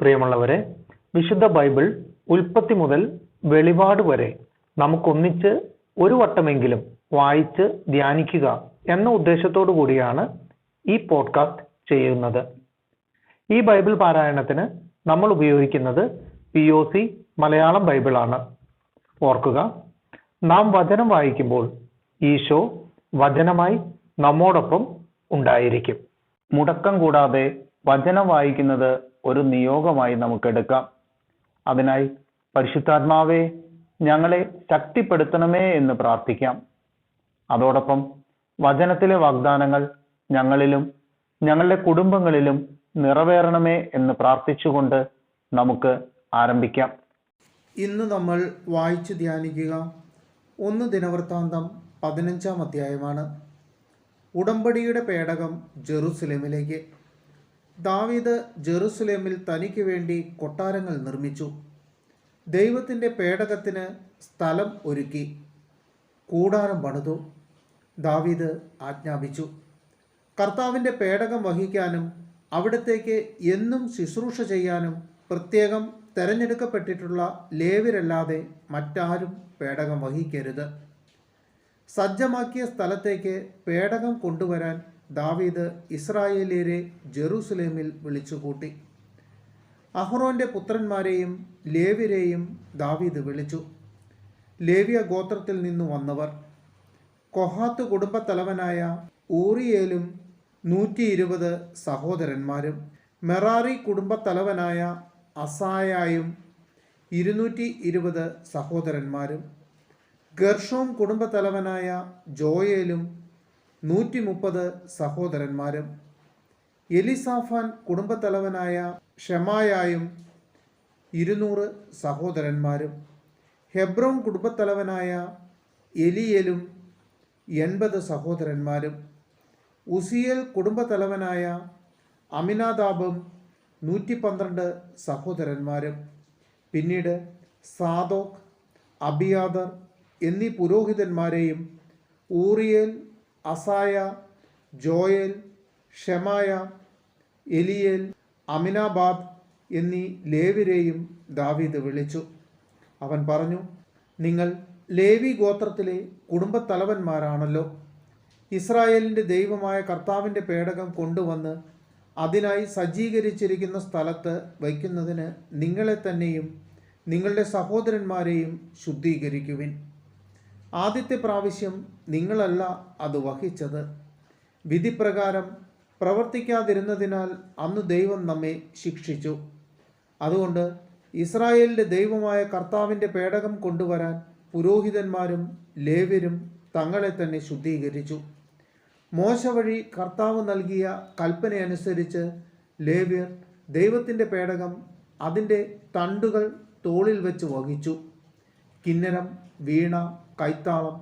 പ്രിയമുള്ളവരെ, വിശുദ്ധ ബൈബിൾ ഉൽപ്പത്തി മുതൽ വെളിപാട് വരെ നമുക്കൊന്നിച്ച് ഒരു വട്ടമെങ്കിലും വായിച്ച് ധ്യാനിക്കുക എന്ന ഉദ്ദേശത്തോടു കൂടിയാണ് ഈ പോഡ്കാസ്റ്റ് ചെയ്യുന്നത്. ഈ ബൈബിൾ പാരായണത്തിന് നമ്മൾ ഉപയോഗിക്കുന്നത് POC മലയാളം ബൈബിളാണ്. ഓർക്കുക, നാം വചനം വായിക്കുമ്പോൾ ഈശോ വചനമായി നമ്മോടൊപ്പം ഉണ്ടായിരിക്കും. മുടക്കം കൂടാതെ വചനം വായിക്കുന്നത് ഒരു നിയോഗമായി നമുക്കെടുക്കാം. അതിനായി പരിശുദ്ധാത്മാവേ, ഞങ്ങളെ ശക്തിപ്പെടുത്തണമേ എന്ന് പ്രാർത്ഥിക്കാം. അതോടൊപ്പം വചനത്തിലെ വാഗ്ദാനങ്ങൾ ഞങ്ങളിലും ഞങ്ങളുടെ കുടുംബങ്ങളിലും നിറവേറണമേ എന്ന് പ്രാർത്ഥിച്ചുകൊണ്ട് നമുക്ക് ആരംഭിക്കാം. ഇന്ന് നമ്മൾ വായിച്ചു ധ്യാനിക്കുക 1 ദിനവൃത്താന്തം 15-ാം അധ്യായമാണ്. ഉടമ്പടിയുടെ പേടകം ജെറുസലേമിലേക്ക്. ദാവീദ് ജെറുസലേമിൽ തനിക്ക് വേണ്ടി കൊട്ടാരങ്ങൾ നിർമ്മിച്ചു. ദൈവത്തിൻ്റെ പേടകത്തിന് സ്ഥലം ഒരുക്കി, കൂടാരം പണിതു. ദാവീദ് ആജ്ഞാപിച്ചു, കർത്താവിൻ്റെ പേടകം വഹിക്കാനും അവിടത്തേക്ക് എന്നും ശുശ്രൂഷ ചെയ്യാനും പ്രത്യേകം തെരഞ്ഞെടുക്കപ്പെട്ടിട്ടുള്ള ലേവ്യരല്ലാതെ മറ്റാരും പേടകം വഹിക്കരുത്. സജ്ജമാക്കിയ സ്ഥലത്തേക്ക് പേടകം കൊണ്ടുവരാൻ ദാവീദ് ഇസ്രായേലിയരെ ജെറുസലേമിൽ വിളിച്ചുകൂട്ടി. അഹ്റോന്റെ പുത്രന്മാരെയും ലേവ്യരെയും ദാവീദ് വിളിച്ചു. ലേവ്യ ഗോത്രത്തിൽ നിന്നു വന്നവർ കൊഹാത്ത് കുടുംബത്തലവനായ ഊറിയേലും 120 സഹോദരന്മാരും, മെറാറി കുടുംബത്തലവനായ അസായായും 220 സഹോദരന്മാരും, ഗർഷോം കുടുംബത്തലവനായ ജോയേലും 130 സഹോദരന്മാരും, എലിസാഫാൻ കുടുംബത്തലവനായ ഷെമായായും 200 സഹോദരന്മാരും, ഹെബ്രോൻ കുടുംബത്തലവനായ എലിയേലും 80 സഹോദരന്മാരും, ഉസിയേൽ കുടുംബത്തലവനായ അമിനാദാബും 112 സഹോദരന്മാരും, പിന്നീട് സാദോക്, അബിയാദർ എന്നീ പുരോഹിതന്മാരെയും ഊറിയേൽ, അസായ, ജോയേൽ, ഷെമായ, എലിയേൽ, അമിനാബാദ് എന്നീ ലേവ്യരെയും ദാവീദ് വിളിച്ചു. അവൻ പറഞ്ഞു, നിങ്ങൾ ലേവി ഗോത്രത്തിലെ കുടുംബത്തലവന്മാരാണല്ലോ. ഇസ്രായേലിൻ്റെ ദൈവമായ കർത്താവിൻ്റെ പേടകം കൊണ്ടുവന്ന് അതിനായി സജ്ജീകരിച്ചിരിക്കുന്ന സ്ഥലത്ത് വയ്ക്കുന്നതിന് നിങ്ങളെ തന്നെയും നിങ്ങളുടെ സഹോദരന്മാരെയും ശുദ്ധീകരിക്കുവിൻ. ആദ്യത്തെ പ്രാവശ്യം നിങ്ങളല്ല അത് വഹിച്ചത്. വിധിപ്രകാരം പ്രവർത്തിക്കാതിരുന്നതിനാൽ അന്ന് ദൈവം നമ്മെ ശിക്ഷിച്ചു. അതുകൊണ്ട് ഇസ്രായേലിൻ്റെ ദൈവമായ കർത്താവിൻ്റെ പേടകം കൊണ്ടുവരാൻ പുരോഹിതന്മാരും ലേവ്യരും തങ്ങളെ തന്നെ ശുദ്ധീകരിച്ചു. മോശ വഴി കർത്താവ് നൽകിയ കൽപ്പനയനുസരിച്ച് ലേവ്യർ ദൈവത്തിൻ്റെ പേടകം അതിൻ്റെ തണ്ടുകൾ തോളിൽ വെച്ച് വഹിച്ചു. കിന്നരം, വീണ, കൈത്താളം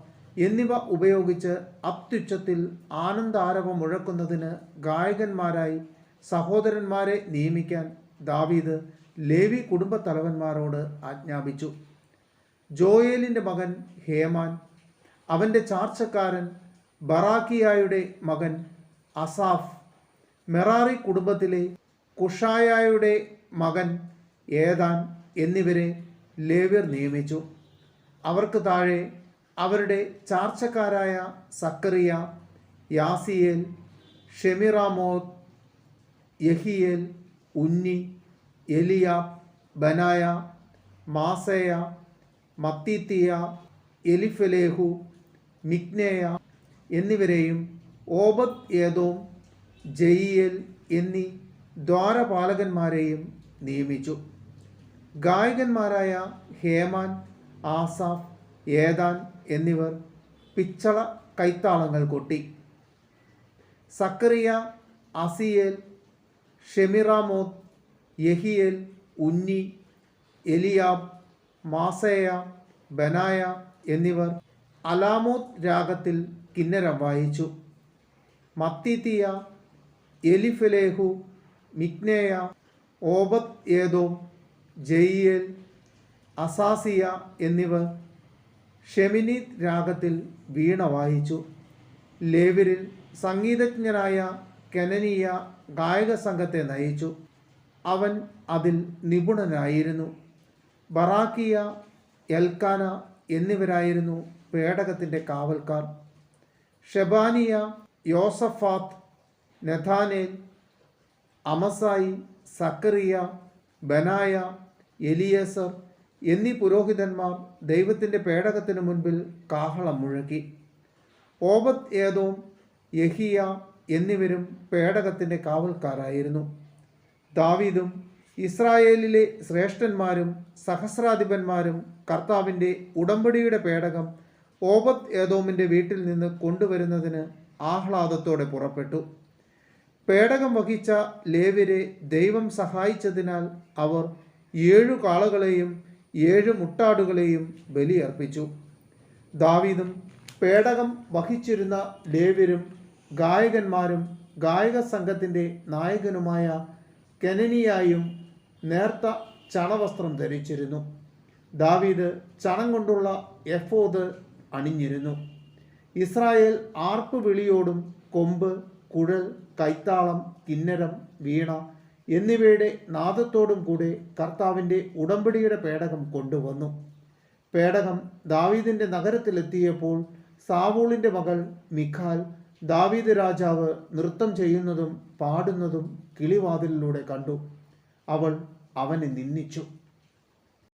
എന്നിവ ഉപയോഗിച്ച് അത്യുച്ചത്തിൽ ആനന്ദാരവം മുഴക്കുന്നതിന് ഗായകന്മാരായി സഹോദരന്മാരെ നിയമിക്കാൻ ദാവീദ് ലേവി കുടുംബത്തലവന്മാരോട് ആജ്ഞാപിച്ചു. ജോയേലിൻ്റെ മകൻ ഹേമാൻ, അവൻ്റെ ചാർച്ചക്കാരൻ ബറാക്കിയായുടെ മകൻ അസാഫ്, മെറാറി കുടുംബത്തിലെ കുഷായായുടെ മകൻ ഏതാൻ എന്നിവരെ ലേവ്യർ നിയമിച്ചു. അവർക്ക് താഴെ അവരുടെ ചാർച്ചക്കാരായ സക്കറിയ, യാസിയേൽ, ഷെമിറാമോത്ത്, യഹിയേൽ, ഉന്നി, എലിയാബ്, ബനായ, മാസേയ, മത്തീത്തിയ, എലിഫലേഹു, മിക്നേയ എന്നിവരെയും ഓബദ് ഏദോം, ജയിയേൽ എന്നീ ദ്വാരപാലകന്മാരെയും നിയമിച്ചു. ഗായകന്മാരായ ഹേമാൻ, ആസാഫ്, ഏതാൻ എന്നിവർ പിച്ചള കൈത്താളങ്ങൾ കൊട്ടി. സക്കറിയ, അസിയേൽ, ഷെമിറാമോത്ത്, യഹിയേൽ, ഉന്നി, എലിയാബ്, മാസേയ, ബനായ എന്നിവർ അലാമോത്ത് രാഗത്തിൽ കിന്നരം വായിച്ചു. മത്തീത്തിയ, എലിഫലേഹു, മിക്നേയ, ഓബദ് ഏദോം, ജയിയേൽ, അസാസിയ എന്നിവർ ഷെമിനീത് രാഗത്തിൽ വീണ വായിച്ചു. ലേവ്യരിൽ സംഗീതജ്ഞനായ കെനനീയ ഗായക സംഘത്തെ നയിച്ചു. അവൻ അതിൽ നിപുണനായിരുന്നു. ബറാക്കിയ, എൽക്കാന എന്നിവരായിരുന്നു പേടകത്തിൻ്റെ കാവൽക്കാർ. ഷെബാനിയ, യോസഫാത്ത്, നെഥാനേൽ, അമസായി, സക്കറിയ, ബനായ, എലിയേസർ എന്നീ പുരോഹിതന്മാർ ദൈവത്തിൻ്റെ പേടകത്തിന് മുൻപിൽ കാഹളം മുഴക്കി. ഓബദ് ഏദോം, യഹിയ എന്നിവരും പേടകത്തിൻ്റെ കാവൽക്കാരായിരുന്നു. ദാവീദും ഇസ്രായേലിലെ ശ്രേഷ്ഠന്മാരും സഹസ്രാധിപന്മാരും കർത്താവിൻ്റെ ഉടമ്പടിയുടെ പേടകം ഓബദ് ഏദോമിൻ്റെ വീട്ടിൽ നിന്ന് കൊണ്ടുവരുന്നതിന് ആഹ്ലാദത്തോടെ പുറപ്പെട്ടു. പേടകം വഹിച്ച ലേവ്യരെ ദൈവം സഹായിച്ചതിനാൽ അവർ 7 കാളകളെയും 7 മുട്ടാടുകളെയും ബലിയർപ്പിച്ചു. ദാവീദും പേടകം വഹിച്ചിരുന്ന ലേവ്യരും ഗായകന്മാരും ഗായക സംഘത്തിൻ്റെ നായകനുമായ കെനനിയായും നേർത്ത ചണവസ്ത്രം ധരിച്ചിരുന്നു. ദാവീദ് ചണം കൊണ്ടുള്ള എഫോദ് അണിഞ്ഞിരുന്നു. ഇസ്രായേൽ ആർപ്പ് വിളിയോടും കൊമ്പ്, കുഴൽ, കൈത്താളം, കിന്നരം, വീണ എന്നിവയുടെ നാദത്തോടും കൂടെ കർത്താവിൻ്റെ ഉടമ്പടിയുടെ പേടകം കൊണ്ടുവന്നു. പേടകം ദാവീദിൻ്റെ നഗരത്തിലെത്തിയപ്പോൾ സാവൂളിൻ്റെ മകൾ മിഖാൽ ദാവീദ് രാജാവ് നൃത്തം ചെയ്യുന്നതും പാടുന്നതും കിളിവാതിലിലൂടെ കണ്ടു. അവൾ അവനെ നിന്ദിച്ചു.